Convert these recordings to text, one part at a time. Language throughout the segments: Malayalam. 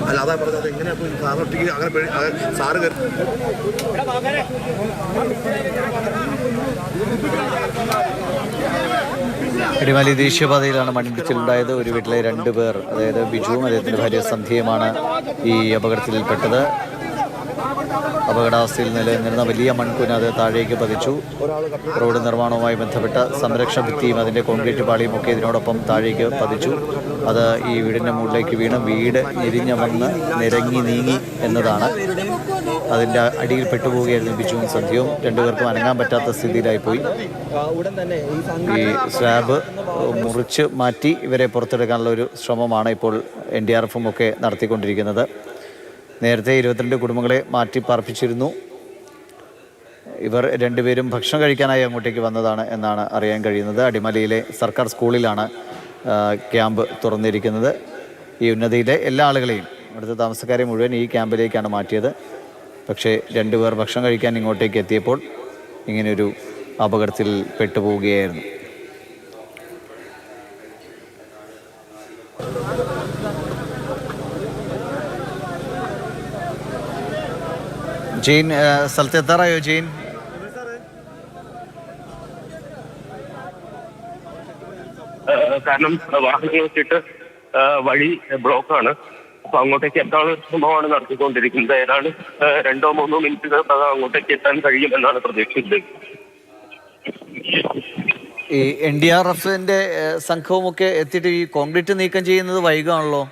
അല്ല അതാ പറഞ്ഞത് എങ്ങനെയാണ് സാറൊട്ടിക്ക് അങ്ങനെ സാറ് അടിമാലി ദേശീയപാതയിലാണ് മണ്ണിടിച്ചിലുണ്ടായത്. ഒരു വീട്ടിലെ 2 പേർ, അതായത് ബിജുവും അദ്ദേഹത്തിൻ്റെ ഭാര്യ സന്ധ്യയുമാണ് ഈ അപകടത്തിൽപ്പെട്ടത്. അപകടാവസ്ഥയിൽ നിലനിന്നിരുന്ന വലിയ മൺകൂന അത് താഴേക്ക് പതിച്ചു. റോഡ് നിർമ്മാണവുമായി ബന്ധപ്പെട്ട സംരക്ഷണ ഭിത്തിയും അതിൻ്റെ കോൺക്രീറ്റ് പാളിയും ഒക്കെ ഇതിനോടൊപ്പം താഴേക്ക് പതിച്ചു. അത് ഈ വീടിൻ്റെ മുകളിലേക്ക് വീണ് വീട് ഞെരിഞ്ഞ വന്ന് നിരങ്ങി നീങ്ങി എന്നതാണ്. അതിൻ്റെ അടിയിൽ പെട്ടുപോവുകയായിരുന്നു ബിജുവും സന്ധ്യയും. 2 പേർക്കും അനങ്ങാൻ പറ്റാത്ത സ്ഥിതിയിലായിപ്പോയി. ഈ സ്ലാബ് മുറിച്ച് മാറ്റി ഇവരെ പുറത്തെടുക്കാനുള്ള ഒരു ശ്രമമാണ് ഇപ്പോൾ NDRFും ഒക്കെ നടത്തിക്കൊണ്ടിരിക്കുന്നത്. നേരത്തെ 22 കുടുംബങ്ങളെ മാറ്റി പാർപ്പിച്ചിരുന്നു. ഇവർ 2 പേരും ഭക്ഷണം കഴിക്കാനായി അങ്ങോട്ടേക്ക് വന്നതാണ് എന്നാണ് അറിയാൻ കഴിയുന്നത്. അടിമാലിയിലെ സർക്കാർ സ്കൂളിലാണ് ക്യാമ്പ് തുറന്നിരിക്കുന്നത്. ഈ ഉന്നതിയിലെ എല്ലാ ആളുകളെയും, അവിടുത്തെ താമസക്കാരെ മുഴുവൻ ഈ ക്യാമ്പിലേക്കാണ് മാറ്റിയത്. പക്ഷേ 2 പേർ ഭക്ഷണം കഴിക്കാൻ ഇങ്ങോട്ടേക്ക് എത്തിയപ്പോൾ ഇങ്ങനെയൊരു അപകടത്തിൽ പെട്ടുപോവുകയായിരുന്നു. ജെയിൻ, സ്ഥലത്തെത്താറായോ ജെയിൻ? കാരണം വാഹനങ്ങൾ വെച്ചിട്ട് വഴി ബ്ലോക്കാണ്. അപ്പൊ അങ്ങോട്ടേക്ക് എത്താനുള്ള ശ്രമമാണ് നടത്തിക്കൊണ്ടിരിക്കുന്നത്. ഏതാണ്ട് 2-3 മിനിറ്റുകൾക്കകം അങ്ങോട്ടേക്ക് എത്താൻ കഴിയുമെന്നാണ് പ്രതീക്ഷിച്ചത്. ഈ NDRFിന്റെ സംഘവുമൊക്കെ എത്തിയിട്ട് ഈ കോൺക്രീറ്റ് നീക്കം ചെയ്യുന്നത് വൈകാണല്ലോ.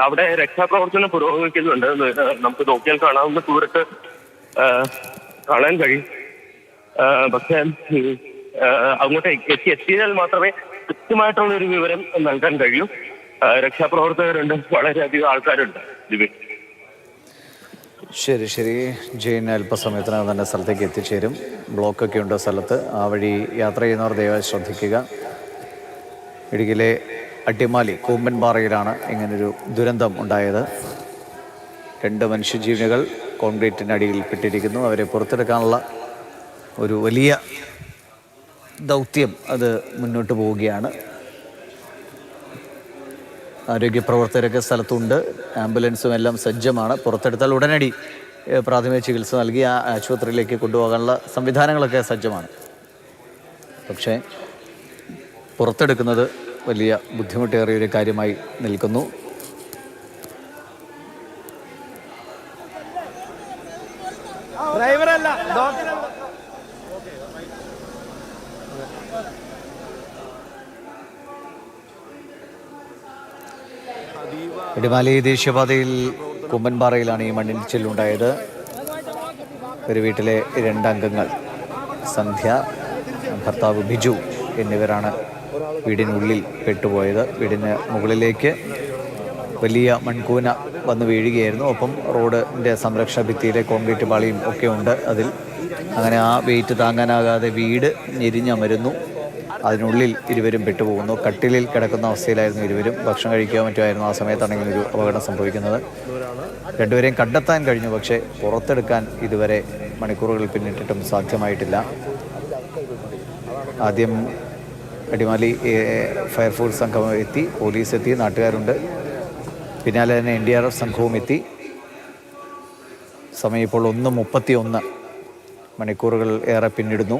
അവിടെ രക്ഷാപ്രവർത്തനം പുരോഗമിക്കുന്നുണ്ട്. നമുക്ക് നോക്കിയാൽ കാണാവുന്ന ദൂരത്ത് കാണാൻ കഴിയും. പക്ഷെ അങ്ങോട്ടേക്ക് എത്തിയാൽ മാത്രമേ കൃത്യമായിട്ടുള്ള ഒരു വിവരം നൽകാൻ കഴിയൂ. രക്ഷാപ്രവർത്തകരുണ്ട്, വളരെയധികം ആൾക്കാരുണ്ട്. ശരി ശരി ജെയിൻ അല്പസമയത്തിനകം തന്നെ സ്ഥലത്തേക്ക് എത്തിച്ചേരും. ബ്ലോക്കൊക്കെ ഉണ്ട് സ്ഥലത്ത്. ആ വഴി യാത്ര ചെയ്യുന്നവർ ദയവായി ശ്രദ്ധിക്കുക. ഇടുക്കിയിലെ അടിമാലി കൂമ്പൻപാറയിലാണ് ഇങ്ങനൊരു ദുരന്തം ഉണ്ടായത്. 2 മനുഷ്യജീവനുകൾ കോൺക്രീറ്റിനടിയിൽ പെട്ടിരിക്കുന്നു. അവരെ പുറത്തെടുക്കാനുള്ള ഒരു വലിയ ദൗത്യം അത് മുന്നോട്ട് പോവുകയാണ്. ആരോഗ്യപ്രവർത്തകരൊക്കെ സ്ഥലത്തുണ്ട്. ആംബുലൻസും എല്ലാം സജ്ജമാണ്. പുറത്തെടുത്താൽ ഉടനടി പ്രാഥമിക ചികിത്സ നൽകി ആ ആശുപത്രിയിലേക്ക് കൊണ്ടുപോകാനുള്ള സംവിധാനങ്ങളൊക്കെ സജ്ജമാണ്. പക്ഷേ പുറത്തെടുക്കുന്നത് വലിയ ബുദ്ധിമുട്ടേറിയൊരു കാര്യമായി നിൽക്കുന്നു. അടിമാലി ദേശീയപാതയിൽ കുമ്പൻപാറയിലാണ് ഈ മണ്ണിടിച്ചിലുണ്ടായത്. ഒരു വീട്ടിലെ 2 അംഗങ്ങൾ, സന്ധ്യ, ഭർത്താവ് ബിജു എന്നിവരാണ് വീടിനുള്ളിൽ പെട്ടുപോയത്. വീടിന് മുകളിലേക്ക് വലിയ മൺകൂന വന്ന് വീഴുകയായിരുന്നു. ഒപ്പം റോഡിൻ്റെ സംരക്ഷണ ഭിത്തിയിലെ കോൺക്രീറ്റ് പാളിയും ഒക്കെ ഉണ്ട് അതിൽ. അങ്ങനെ ആ വെയിറ്റ് താങ്ങാനാകാതെ വീട് ഞെരിഞ്ഞമരുന്നു. അതിനുള്ളിൽ ഇരുവരും പെട്ടുപോകുന്നു. കട്ടിലിൽ കിടക്കുന്ന അവസ്ഥയിലായിരുന്നു ഇരുവരും. ഭക്ഷണം കഴിക്കുക മറ്റുമായിരുന്നു ആ സമയത്താണ് ഇങ്ങനൊരു അപകടം സംഭവിക്കുന്നത്. 2 പേരെയും കണ്ടെത്താൻ കഴിഞ്ഞു. പക്ഷേ പുറത്തെടുക്കാൻ ഇതുവരെ മണിക്കൂറുകൾ പിന്നിട്ടിട്ടും സാധ്യമായിട്ടില്ല. ആദ്യം അടിമാലി ഫയർഫോഴ്സ് സംഘം എത്തി, പോലീസ് എത്തി, നാട്ടുകാരുണ്ട്. പിന്നാലെ തന്നെ NDRF സംഘവും എത്തി. സമയം ഇപ്പോൾ 1:31, മണിക്കൂറുകൾ ഏറെ പിന്നിടുന്നു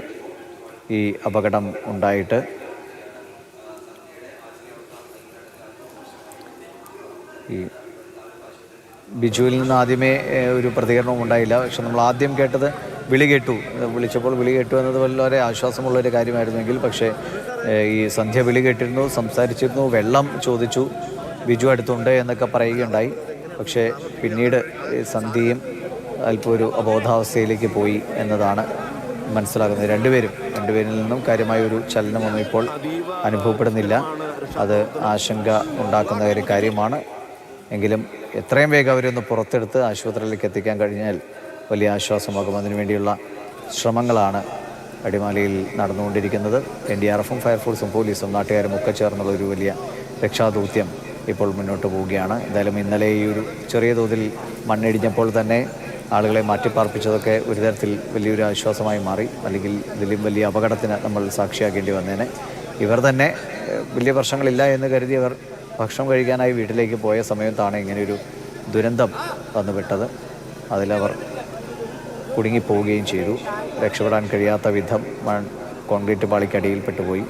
ഈ അപകടം ഉണ്ടായിട്ട്. ഈ ബിജുവിൽ നിന്ന് ആദ്യമേ ഒരു പ്രതികരണവും ഉണ്ടായില്ല. പക്ഷെ നമ്മൾ ആദ്യം കേട്ടത് വിളി കേട്ടു, വിളിച്ചപ്പോൾ വിളി കേട്ടു എന്നത് വളരെ ആശ്വാസമുള്ളൊരു കാര്യമായിരുന്നെങ്കിൽ, പക്ഷേ ഈ സന്ധ്യ വിളി കേട്ടിരുന്നു, സംസാരിച്ചിരുന്നു, വെള്ളം ചോദിച്ചു, ബിജു അടുത്തുണ്ട് എന്നൊക്കെ പറയുകയുണ്ടായി. പക്ഷേ പിന്നീട് സന്ധ്യയും അല്പം ഒരു അബോധാവസ്ഥയിലേക്ക് പോയി എന്നതാണ് മനസ്സിലാകുന്നത്. രണ്ടുപേരിൽ നിന്നും കാര്യമായ ഒരു ചലനമൊന്നും ഇപ്പോൾ അനുഭവപ്പെടുന്നില്ല. അത് ആശങ്ക ഉണ്ടാക്കുന്ന ഒരു കാര്യമാണ്. എങ്കിലും എത്രയും വേഗം അവരൊന്ന് പുറത്തെടുത്ത് ആശുപത്രിയിലേക്ക് എത്തിക്കാൻ കഴിഞ്ഞാൽ വലിയ ആശ്വാസമാകും. അതിനുവേണ്ടിയുള്ള ശ്രമങ്ങളാണ് അടിമാലിയിൽ നടന്നുകൊണ്ടിരിക്കുന്നത്. NDRFും ഫയർഫോഴ്സും പോലീസും നാട്ടുകാരും ഒക്കെ ചേർന്നുള്ള ഒരു വലിയ രക്ഷാദൗത്യം ഇപ്പോൾ മുന്നോട്ട് പോവുകയാണ്. എന്തായാലും ഇന്നലെ ഈ ഒരു ചെറിയ തോതിൽ മണ്ണിടിഞ്ഞപ്പോൾ തന്നെ ആളുകളെ മാറ്റിപ്പാർപ്പിച്ചതൊക്കെ ഒരു തരത്തിൽ വലിയൊരു ആശ്വാസമായി മാറി. അല്ലെങ്കിൽ ഇതിലും വലിയ അപകടത്തിന് നമ്മൾ സാക്ഷിയാക്കേണ്ടി വന്നേനെ. ഇവർ തന്നെ വലിയ പ്രശ്നങ്ങളില്ല എന്ന് കരുതിയവർ ഭക്ഷണം കഴിക്കാനായി വീട്ടിലേക്ക് പോയ സമയത്താണ് ഇങ്ങനെയൊരു ദുരന്തം വന്നുപെട്ടത്. അതിലവർ കുടുങ്ങിപ്പോവുകയും ചെയ്തു. രക്ഷപ്പെടാൻ കഴിയാത്ത വിധം കോൺക്രീറ്റ് പാളിക്കടിയിൽപ്പെട്ടുപോയി.